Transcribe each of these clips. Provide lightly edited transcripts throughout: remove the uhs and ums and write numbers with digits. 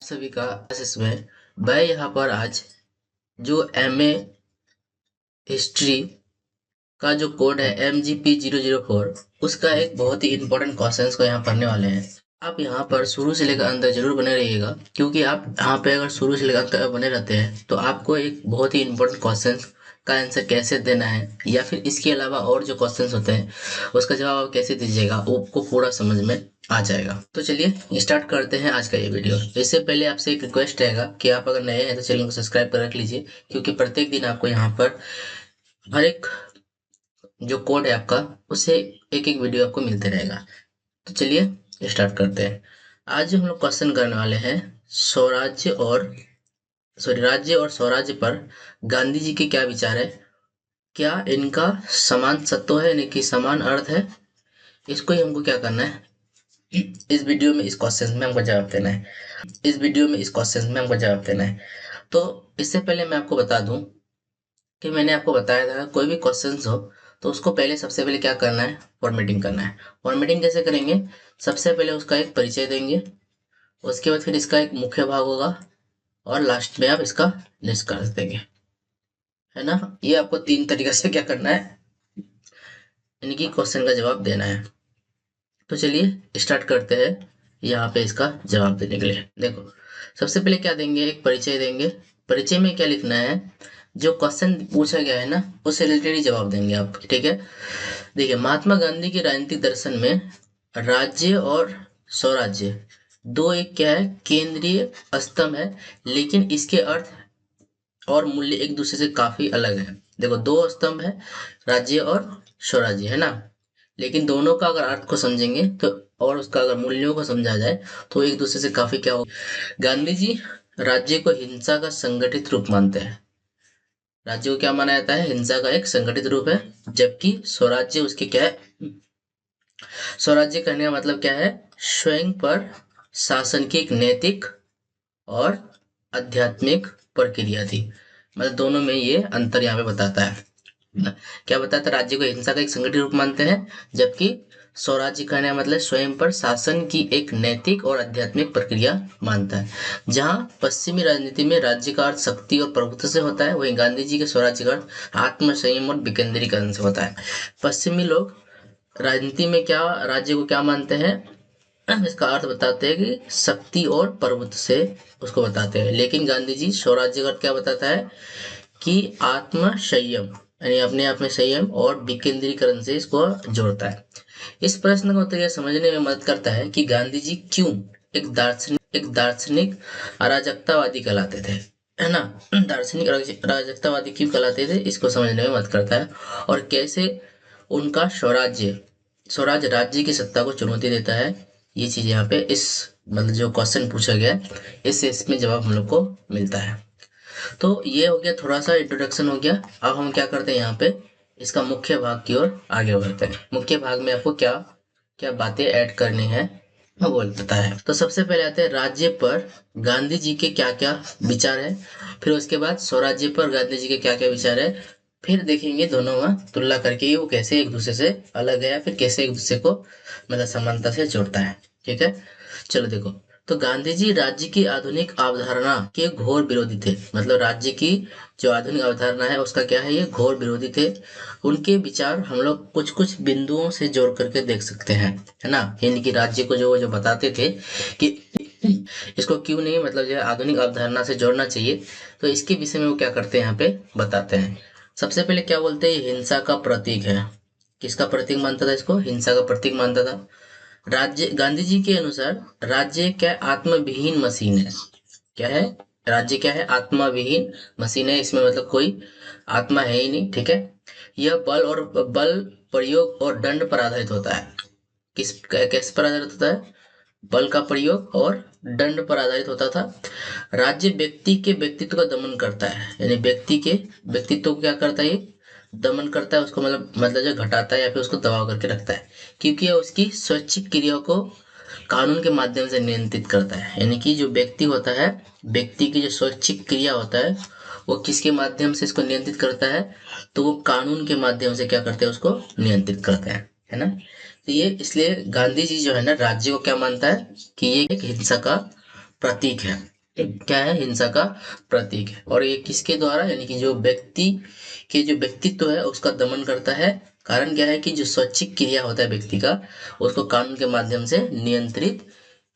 सभी का क्लासेस में मैं यहाँ पर आज जो एमए हिस्ट्री का जो कोड है MGP004 उसका एक बहुत ही इंपॉर्टेंट क्वेश्चंस को यहाँ पढ़ने वाले हैं। आप यहाँ पर शुरू से लेकर अंत तक जरूर बने रहिएगा, क्योंकि आप यहाँ पे अगर शुरू से लेकर अंत तक बने रहते हैं तो आपको एक बहुत ही इंपॉर्टेंट क्वेश्चन का आंसर कैसे देना है या फिर इसके अलावा और जो क्वेश्चंस होते हैं उसका जवाब आप कैसे दीजिएगा वो आपको पूरा समझ में आ जाएगा। तो चलिए स्टार्ट करते हैं आज का ये वीडियो। इससे पहले आपसे एक रिक्वेस्ट रहेगा कि आप अगर नए हैं तो चैनल को सब्सक्राइब कर रख लीजिए, क्योंकि प्रत्येक दिन आपको यहाँ पर हर एक जो कोड है आपका उससे एक एक वीडियो आपको मिलते रहेगा। तो चलिए स्टार्ट करते हैं। आज जो हम लोग क्वेश्चन करने वाले हैं राज्य और स्वराज्य पर गांधी जी के क्या विचार है, क्या इनका समान सत्व है यानी कि समान अर्थ है, इसको ही हमको क्या करना है इस वीडियो में इस क्वेश्चन में हमको जवाब देना है। तो इससे पहले मैं आपको बता दूं कि मैंने आपको बताया था कोई भी क्वेश्चंस हो तो उसको पहले सबसे पहले क्या करना है, फॉर्मेटिंग करना है। फॉर्मेटिंग कैसे करेंगे, सबसे पहले उसका एक परिचय देंगे, उसके बाद फिर इसका एक मुख्य भाग होगा और लास्ट में आप इसका निष्कर्ष देंगे, है ना। ये आपको 3 तरीके से क्या करना है, इनकी क्वेश्चन का जवाब देना है। तो चलिए स्टार्ट करते हैं यहाँ पे इसका जवाब देने के लिए। देखो सबसे पहले क्या देंगे, एक परिचय देंगे। परिचय में क्या लिखना है, जो क्वेश्चन पूछा गया है ना उससे रिलेटेड ही जवाब देंगे आप, ठीक है। देखिए महात्मा गांधी के राजनीतिक दर्शन में राज्य और स्वराज्य दो एक क्या है, केंद्रीय स्तंभ है, लेकिन इसके अर्थ और मूल्य एक दूसरे से काफी अलग है। देखो दो स्तंभ है, राज्य और स्वराज्य, है ना, लेकिन दोनों का अगर अर्थ को समझेंगे तो और उसका अगर मूल्यों को समझा जाए तो एक दूसरे से काफी क्या हो। गांधी जी राज्य को हिंसा का संगठित रूप मानते हैं। राज्य को क्या माना जाता है, हिंसा का एक संगठित रूप है, जबकि स्वराज्य उसके क्या है, स्वराज्य कहने का मतलब क्या है, स्वयं पर शासन की एक नैतिक और आध्यात्मिक प्रक्रिया थी। मतलब दोनों में ये अंतर यहाँ पे बताता है। क्या बताता है, राज्य को हिंसा का एक संगठित रूप मानते हैं, जबकि स्वराज्य कहने का मतलब स्वयं पर शासन की एक नैतिक और आध्यात्मिक प्रक्रिया मानता है। जहां पश्चिमी राजनीति में राज्य का अर्थ शक्ति और प्रभुत्व से होता है, वहीं गांधी जी के स्वराज्य का अर्थ आत्म संयम और विकेंद्रीकरण से होता है। पश्चिमी लोग राजनीति में क्या राज्य को क्या मानते हैं, इसका अर्थ बताते हैं कि शक्ति और प्रभुत्व से उसको बताते हैं, लेकिन गांधी जी स्वराज्य का क्या बताता है कि आत्म संयम यानी अपने आप में संयम और विकेंद्रीकरण से इसको जोड़ता है। इस प्रश्न का उत्तर यह समझने में मदद करता है कि गांधी जी क्यों एक दार्शनिक अराजकतावादी कहलाते थे, है ना। दार्शनिक अराजकतावादी क्यों कहलाते थे इसको समझने में मदद करता है, और कैसे उनका स्वराज राज्य की सत्ता को चुनौती देता है। ये चीज यहाँ पे इस मतलब जो क्वेश्चन पूछा गया है इसमें जवाब हम लोग को मिलता है। तो ये हो गया, थोड़ा सा इंट्रोडक्शन हो गया। अब हम क्या करते हैं, यहाँ पे इसका मुख्य भाग की ओर आगे बढ़ते हैं। मुख्य भाग में आपको क्या क्या बातें ऐड करनी है वो बोलता है। तो सबसे पहले आते हैं राज्य पर गांधी जी के क्या क्या विचार है, फिर उसके बाद स्वराज्य पर गांधी जी के क्या क्या विचार है, फिर देखेंगे दोनों में तुलना करके वो कैसे एक दूसरे से अलग है या फिर कैसे एक दूसरे को मतलब समानता से जोड़ता है, ठीक है। चलो देखो, तो गांधी जी राज्य की आधुनिक अवधारणा के घोर विरोधी थे। मतलब राज्य की जो आधुनिक अवधारणा है उसका क्या है, ये घोर विरोधी थे। उनके विचार हम लोग कुछ कुछ बिंदुओं से जोड़ करके देख सकते हैं, है ना। यानी कि राज्य को जो जो बताते थे कि इसको क्यों नहीं मतलब जो आधुनिक अवधारणा से जोड़ना चाहिए, तो इसके विषय में वो क्या करते हैं यहाँ पे बताते हैं। सबसे पहले क्या बोलते हैं, हिंसा का प्रतीक है। किसका प्रतीक मानता था इसको, हिंसा का प्रतीक मानता था। राज्य गांधी जी के अनुसार राज्य क्या आत्मविहीन मशीन है। क्या है, राज्य क्या है, आत्माविहीन मशीन है। इसमें मतलब कोई आत्मा है ही नहीं, ठीक है। यह बल प्रयोग और दंड पर आधारित होता है। कैसे पर आधारित होता है, बल का प्रयोग और दंड पर आधारित होता था। राज्य व्यक्ति के व्यक्तित्व का दमन करता है, यानी व्यक्ति के व्यक्तित्व को क्या करता है, दमन करता है, उसको मतलब जो घटाता है या फिर उसको दबा करके रखता है, क्योंकि यह उसकी स्वैच्छिक क्रिया को कानून के माध्यम से नियंत्रित करता है। यानी कि जो व्यक्ति होता है, व्यक्ति की जो स्वैच्छिक क्रिया होता है वो किसके माध्यम से इसको नियंत्रित करता है, तो वो कानून के माध्यम से क्या करते हैं, उसको नियंत्रित करते हैं, है ना। तो ये इसलिए गांधी जी जो है ना राज्य को क्या मानता है कि ये एक हिंसा का प्रतीक है। क्या है, हिंसा का प्रतीक है। और ये किसके द्वारा, यानी कि जो व्यक्ति के जो व्यक्तित्व है उसका दमन करता है। कारण क्या है कि जो स्वैच्छिक क्रिया होता है व्यक्ति का, उसको कानून के माध्यम से नियंत्रित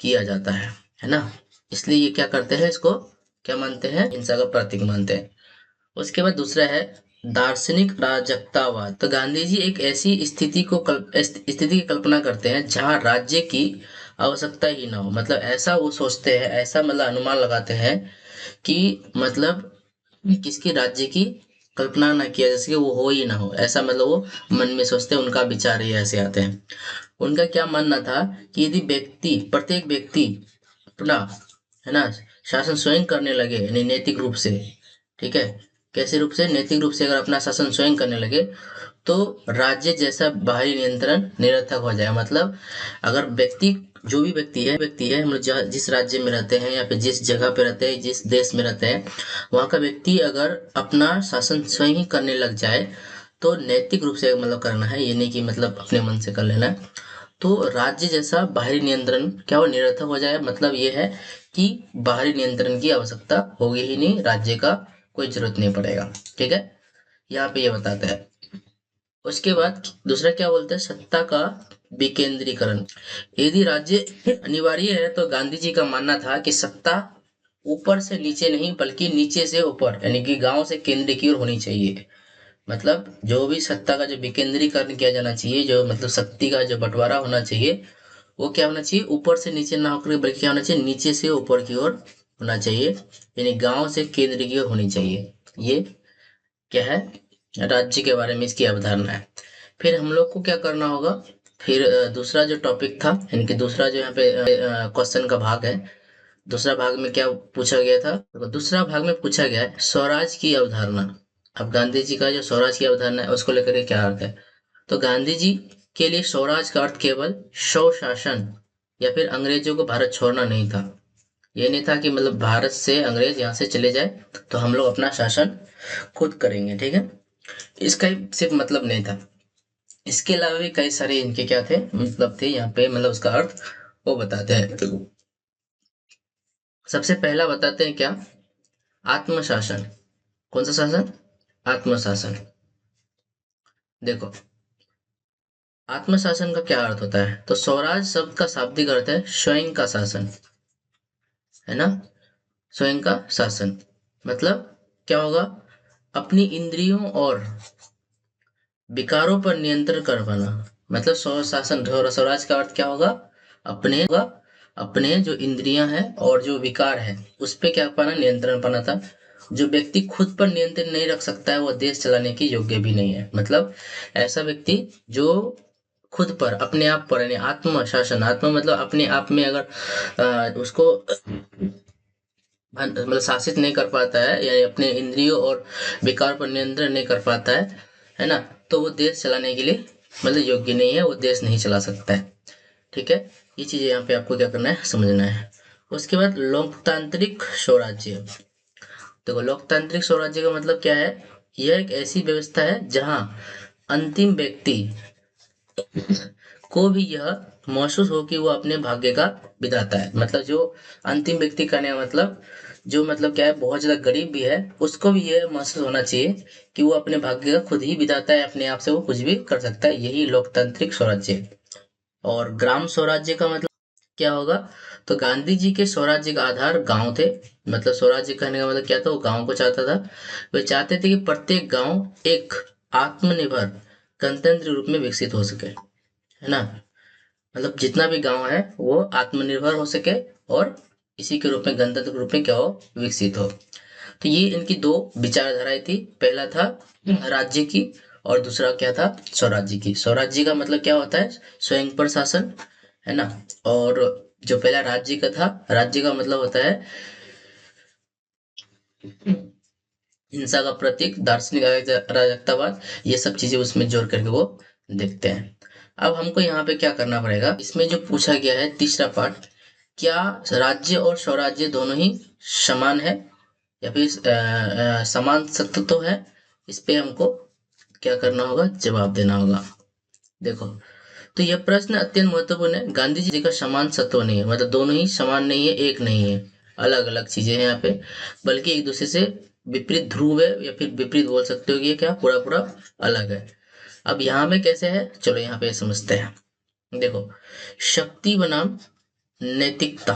किया जाता है ना। इसलिए ये क्या करते हैं, इसको क्या मानते हैं, हिंसा का प्रतीक मानते हैं। उसके बाद दूसरा है दार्शनिक राजकतावाद। तो गांधी जी एक ऐसी स्थिति की कल्पना करते हैं जहां राज्य की आवश्यकता ही ना हो। मतलब ऐसा वो सोचते हैं, ऐसा मतलब अनुमान लगाते हैं कि मतलब किसकी राज्य की कल्पना ना किया, जैसे कि वो हो ही ना हो, ऐसा मतलब वो मन में सोचते हैं। उनका विचार ही ऐसे आते हैं। उनका क्या मानना था कि यदि प्रत्येक व्यक्ति अपना, है ना, शासन स्वयं करने लगे, यानी नैतिक रूप से, ठीक है, कैसे रूप से, नैतिक रूप से अगर अपना शासन स्वयं करने लगे तो राज्य जैसा बाहरी नियंत्रण निरर्थक हो जाए। मतलब अगर जो भी व्यक्ति है, हम लोग जिस राज्य में रहते हैं या फिर जिस जगह पे रहते हैं, जिस देश में रहते हैं, वहाँ का व्यक्ति अगर अपना शासन स्वयं ही करने लग जाए तो नैतिक रूप से मतलब करना है, ये नहीं कि मतलब अपने मन से कर लेना है, तो राज्य जैसा बाहरी नियंत्रण क्या वो निरर्थक हो जाए। मतलब ये है कि बाहरी नियंत्रण की आवश्यकता होगी ही नहीं, राज्य का कोई जरूरत नहीं पड़ेगा। ठीक है, यहाँ पे ये बताता है। उसके बाद दूसरा क्या बोलते हैं, सत्ता का विकेंद्रीकरण। यदि राज्य अनिवार्य है तो गांधी जी का मानना था कि सत्ता ऊपर से नीचे नहीं बल्कि नीचे से ऊपर, यानी कि गांव से केंद्र की ओर होनी चाहिए। मतलब जो भी सत्ता का जो विकेंद्रीकरण किया जाना चाहिए, जो मतलब शक्ति का जो बंटवारा होना चाहिए, वो क्या होना चाहिए, ऊपर से नीचे ना होकर बल्कि क्या होना चाहिए, नीचे से ऊपर की ओर होना चाहिए, यानी गांव से केंद्र की ओर होनी चाहिए। ये क्या है, राज्य के बारे में इसकी अवधारणा है। फिर हम लोग को क्या करना होगा, फिर दूसरा जो टॉपिक था, यानी कि दूसरा जो यहाँ पे क्वेश्चन का भाग है, दूसरा भाग में क्या पूछा गया था, तो दूसरा भाग में पूछा गया है स्वराज की अवधारणा। अब गांधी जी का जो स्वराज की अवधारणा है उसको लेकर के क्या अर्थ है। तो गांधी जी के लिए स्वराज का अर्थ केवल स्वशासन या फिर अंग्रेजों को भारत छोड़ना नहीं था। ये नहीं था कि मतलब भारत से अंग्रेज यहाँ से चले जाए तो हम लोग अपना शासन खुद करेंगे, ठीक है, इसका ही सिर्फ मतलब नहीं था। इसके अलावा भी कई सारे इनके क्या थे, मतलब थे यहाँ पे, मतलब उसका अर्थ वो बताते हैं। सबसे पहला बताते हैं क्या, आत्मशासन। कौन सा शासन, आत्मशासन। देखो आत्मशासन का क्या अर्थ होता है, तो स्वराज शब्द का शाब्दिक अर्थ है स्वयं का शासन, है ना, स्वयं का शासन। मतलब क्या होगा, अपनी इंद्रियों और विकारों पर नियंत्रण कर पाना। मतलब स्वशासन, स्वराज का अर्थ क्या होगा, अपने जो इंद्रियां हैं और जो विकार है उस पे क्या पाना, नियंत्रण पाना था। जो व्यक्ति खुद पर नियंत्रण नहीं रख सकता है वो देश चलाने की योग्य भी नहीं है। मतलब ऐसा व्यक्ति जो खुद पर, अपने आप पर, यानी आत्म शासन, आत्म मतलब अपने आप में अगर उसको मतलब शासित नहीं कर पाता है, या अपने इंद्रियों और विकार पर नियंत्रण नहीं कर पाता है ना, तो वो देश चलाने के लिए मतलब योग्य नहीं है, वो देश नहीं चला सकता है। ठीक है, ये चीजें यहाँ पे आपको क्या करना है, समझना है। उसके बाद लोकतांत्रिक स्वराज्य। देखो लोकतांत्रिक स्वराज्य का मतलब क्या है, यह एक ऐसी व्यवस्था है जहाँ अंतिम व्यक्ति को भी यह महसूस हो कि वो अपने भाग्य का विधाता है। मतलब जो अंतिम व्यक्ति का नहीं, मतलब जो मतलब क्या है, बहुत ज्यादा गरीब भी है, उसको भी यह महसूस होना चाहिए कि वो अपने भाग्य का खुद ही विधाता है, अपने आप से वो कुछ भी कर सकता है। यही लोकतांत्रिक स्वराज्य है। और ग्राम स्वराज्य का मतलब क्या होगा, तो गांधी जी के स्वराज्य का आधार गांव थे। मतलब स्वराज्य कहने का मतलब क्या था, वो गांव को चाहता था। वे चाहते थे कि प्रत्येक गांव एक आत्मनिर्भर गणतंत्र रूप में विकसित हो सके, है ना। मतलब जितना भी गांव है वो आत्मनिर्भर हो सके और इसी के रूप में, गणतंत्र के रूप में क्या हो, विकसित हो। तो ये इनकी दो विचारधाराएं थी। पहला था राज्य की और दूसरा क्या था, स्वराज्य की। स्वराज्य का मतलब क्या होता है, स्वयं पर शासन, है ना। और जो पहला राज्य का था, राज्य का मतलब होता है हिंसा का प्रतीक, दार्शनिक अराजकतावाद, ये सब चीजें उसमें जोड़ करके वो देखते हैं। अब हमको यहाँ पे क्या करना पड़ेगा, इसमें जो पूछा गया है तीसरा पार्ट, क्या राज्य और स्वराज्य दोनों ही समान है या फिर समान सत्य तो है, इस पे हमको क्या करना होगा, जवाब देना होगा। देखो, तो यह प्रश्न अत्यंत महत्वपूर्ण है। गांधी जी का समान सत्व नहीं है, मतलब दोनों ही समान नहीं है, एक नहीं है। अलग अलग चीजें हैं यहाँ पे, बल्कि एक दूसरे से विपरीत ध्रुव है, या फिर विपरीत बोल सकते हो कि ये क्या पूरा पूरा अलग है। अब यहाँ में कैसे है, चलो यहाँ पे समझते हैं। देखो, शक्ति बनाम नैतिकता।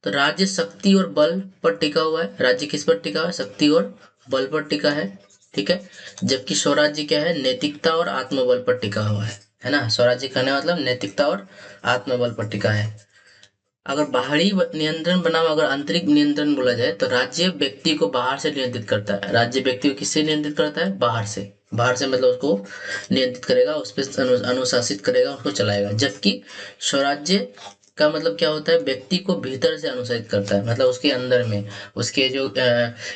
तो राज्य शक्ति और बल पर टिका हुआ है। राज्य किस पर टिका हुआ है? शक्ति और बल पर टिका है, ठीक है। जबकि स्वराज्य क्या है? नैतिकता और आत्मबल पर टिका हुआ है ना। स्वराज्य कहने का मतलब नैतिकता और आत्मबल पर टिका है। अगर बाहरी नियंत्रण बनाम अगर आंतरिक नियंत्रण बोला जाए, तो राज्य व्यक्ति को बाहर से नियंत्रित करता है। राज्य व्यक्ति को किससे नियंत्रित करता है? बाहर से। बाहर से मतलब उसको नियंत्रित करेगा, उस पर अनुशासित करेगा, उसको चलाएगा। जबकि स्वराज्य का मतलब क्या होता है? व्यक्ति को भीतर से अनुशासित करता है, मतलब उसके अंदर में उसके जो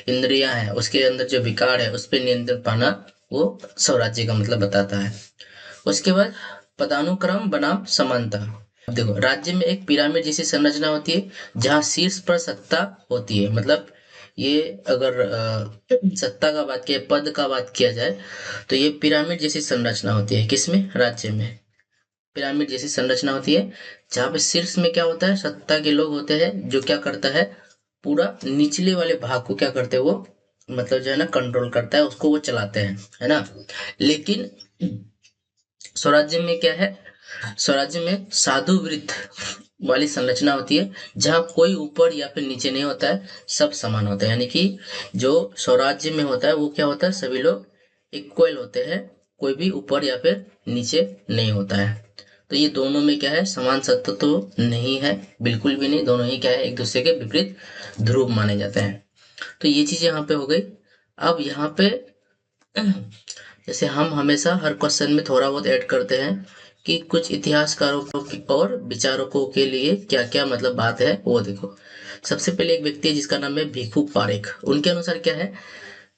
इंद्रियां हैं, उसके अंदर जो विकार है, उस पर नियंत्रण पाना, वो स्वराज्य का मतलब बताता है। उसके बाद पदानुक्रम बनाम समानता। देखो, राज्य में एक पिरामिड जैसी संरचना होती है, जहाँ शीर्ष पर सत्ता होती है। मतलब ये अगर सत्ता का बात किया, पद का बात किया जाए, तो ये पिरामिड जैसी संरचना होती है। किसमें? राज्य में पिरामिड जैसी संरचना होती है, जहाँ पे शीर्ष में क्या होता है? सत्ता के लोग होते हैं, जो क्या करता है? पूरा निचले वाले भाग को क्या करते हैं वो, मतलब जो है ना, कंट्रोल करता है, उसको वो चलाते हैं, है ना। लेकिन स्वराज्य में क्या है? स्वराज्य में साधु वृत्त वाली संरचना होती है, जहाँ कोई ऊपर या फिर नीचे नहीं होता है, सब समान होते हैं। यानी कि जो स्वराज्य में होता है वो क्या होता है? सभी लोग इक्वल होते हैं, कोई भी ऊपर या फिर नीचे नहीं होता है। तो ये दोनों में क्या है? समान सत्ता तो नहीं है, बिल्कुल भी नहीं। दोनों ही क्या है? एक दूसरे के विपरीत ध्रुव माने जाते हैं। तो ये चीज यहाँ पे हो गई। अब यहाँ पे जैसे हम हमेशा हर क्वेश्चन में थोड़ा बहुत ऐड करते हैं कि कुछ इतिहासकारों और विचारकों के लिए क्या क्या मतलब बात है, वो देखो। सबसे पहले एक व्यक्ति है जिसका नाम है भिखु पारेख। उनके अनुसार क्या है?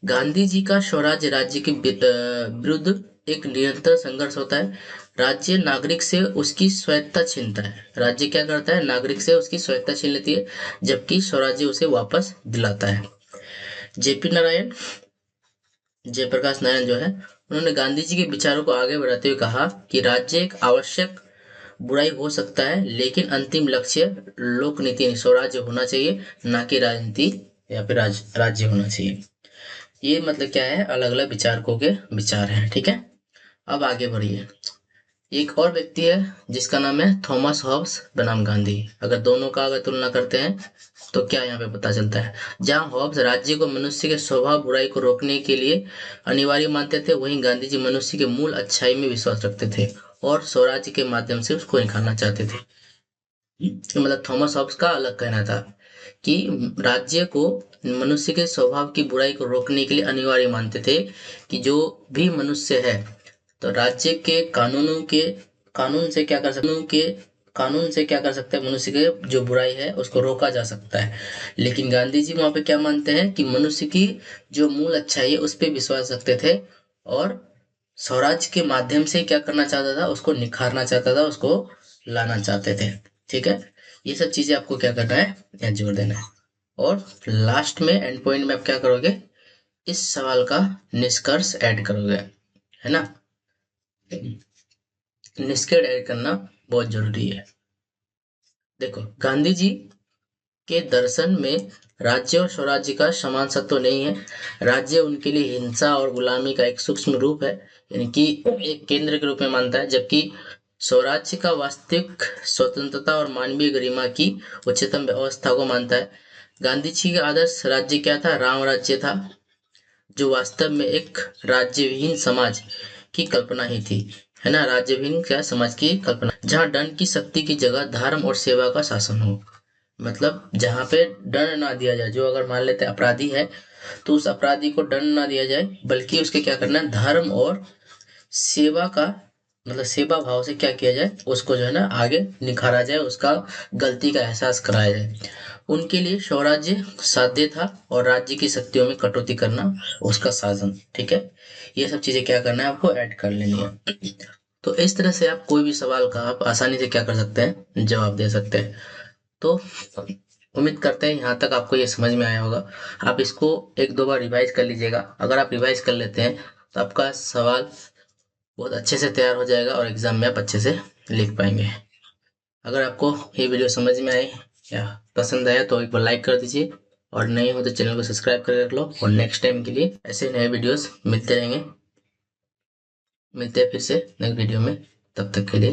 गांधी जी का स्वराज्य राज्य के विरुद्ध एक निरंतर संघर्ष होता है। राज्य नागरिक से उसकी स्वायत्ता छीनता है। राज्य क्या करता है? नागरिक से उसकी स्वायत्ता छीन लेती है, जबकि स्वराज्य उसे वापस दिलाता है। जेपी नारायण, जयप्रकाश नारायण जो है, उन्होंने गांधी जी के विचारों को आगे बढ़ाते हुए कहा कि राज्य एक आवश्यक बुराई हो सकता है, लेकिन अंतिम लक्ष्य लोकनीति स्वराज्य होना चाहिए, ना कि राजनीति या फिर राज्य होना चाहिए। ये मतलब क्या है? अलग अलग विचारकों के विचार हैं, ठीक है। अब आगे बढ़िए। एक और व्यक्ति है जिसका नाम है थॉमस हॉब्स बनाम गांधी। अगर दोनों का अगर तुलना करते हैं, तो क्या यहाँ पे पता चलता है? जहाँ हॉब्स राज्य को मनुष्य के स्वभाव बुराई को रोकने के लिए अनिवार्य मानते थे, वहीं गांधी जी मनुष्य के मूल अच्छाई में विश्वास रखते थे और स्वराज्य के माध्यम से उसको निखारना चाहते थे। मतलब थॉमस हॉब्स का अलग कहना था कि राज्य को मनुष्य के स्वभाव की बुराई को रोकने के लिए अनिवार्य मानते थे, कि जो भी मनुष्य है, तो राज्य के कानून से क्या कर सकते के कानून से क्या कर सकता है? मनुष्य के जो बुराई है उसको रोका जा सकता है। लेकिन गांधी जी वहां पे क्या मानते हैं? कि मनुष्य की जो मूल अच्छाई है उस पर विश्वास रखते थे, और स्वराज के माध्यम से क्या करना चाहता था? उसको निखारना चाहता था, उसको लाना चाहते थे, ठीक है। ये सब चीजें आपको क्या करना है? यहाँ जोड़ देना है। और लास्ट में एंड पॉइंट में आप क्या करोगे? इस सवाल का निष्कर्ष ऐड करोगे, है ना। निष्कर्ष ऐड करना बहुत जरूरी है। देखो, गांधी जी के दर्शन में राज्य और स्वराज्य का समान सत्व नहीं है। राज्य उनके लिए हिंसा और गुलामी का एक सूक्ष्म रूप है, यानी कि एक केंद्र के रूप में मानता है, जबकि स्वराज्य का वास्तविक स्वतंत्रता और मानवीय गरिमा की उच्चतम अवस्था को मानता है। गांधी जी का आदर्श राज्य क्या था? राम राज्य था, जो वास्तव में एक राज्यविहीन समाज की कल्पना ही थी, है ना। राज्यविहीन क्या? समाज की कल्पना, जहाँ दंड की शक्ति की जगह धर्म और सेवा का शासन हो। मतलब जहाँ पे दंड ना दिया जाए, जो अगर मान लेते अपराधी है, तो उस अपराधी को दंड ना दिया जाए, बल्कि उसके क्या करना है? धर्म और सेवा का, मतलब सेवा भाव से क्या किया जाए? उसको जो है ना आगे निखारा जाए, उसका गलती का एहसास कराया जाए। उनके लिए स्वराज्य साध्य था और राज्य की शक्तियों में कटौती करना उसका साधन, ठीक है। ये सब चीजें क्या करना है? आपको ऐड कर लेनी है। तो इस तरह से आप कोई भी सवाल का आप आसानी से क्या कर सकते हैं? जवाब दे सकते हैं। तो उम्मीद करते हैं यहाँ तक आपको ये समझ में आया होगा। आप इसको एक दो बार रिवाइज कर लीजिएगा। अगर आप रिवाइज कर लेते हैं, तो आपका सवाल बहुत अच्छे से तैयार हो जाएगा और एग्जाम में आप अच्छे से लिख पाएंगे। अगर आपको ये वीडियो समझ में आई या पसंद आया तो एक बार लाइक कर दीजिए, और नए हो तो चैनल को सब्सक्राइब कर रख लो। और नेक्स्ट टाइम के लिए ऐसे नए वीडियोस मिलते रहेंगे। मिलते हैं फिर से नेक्स्ट वीडियो में, तब तक के लिए।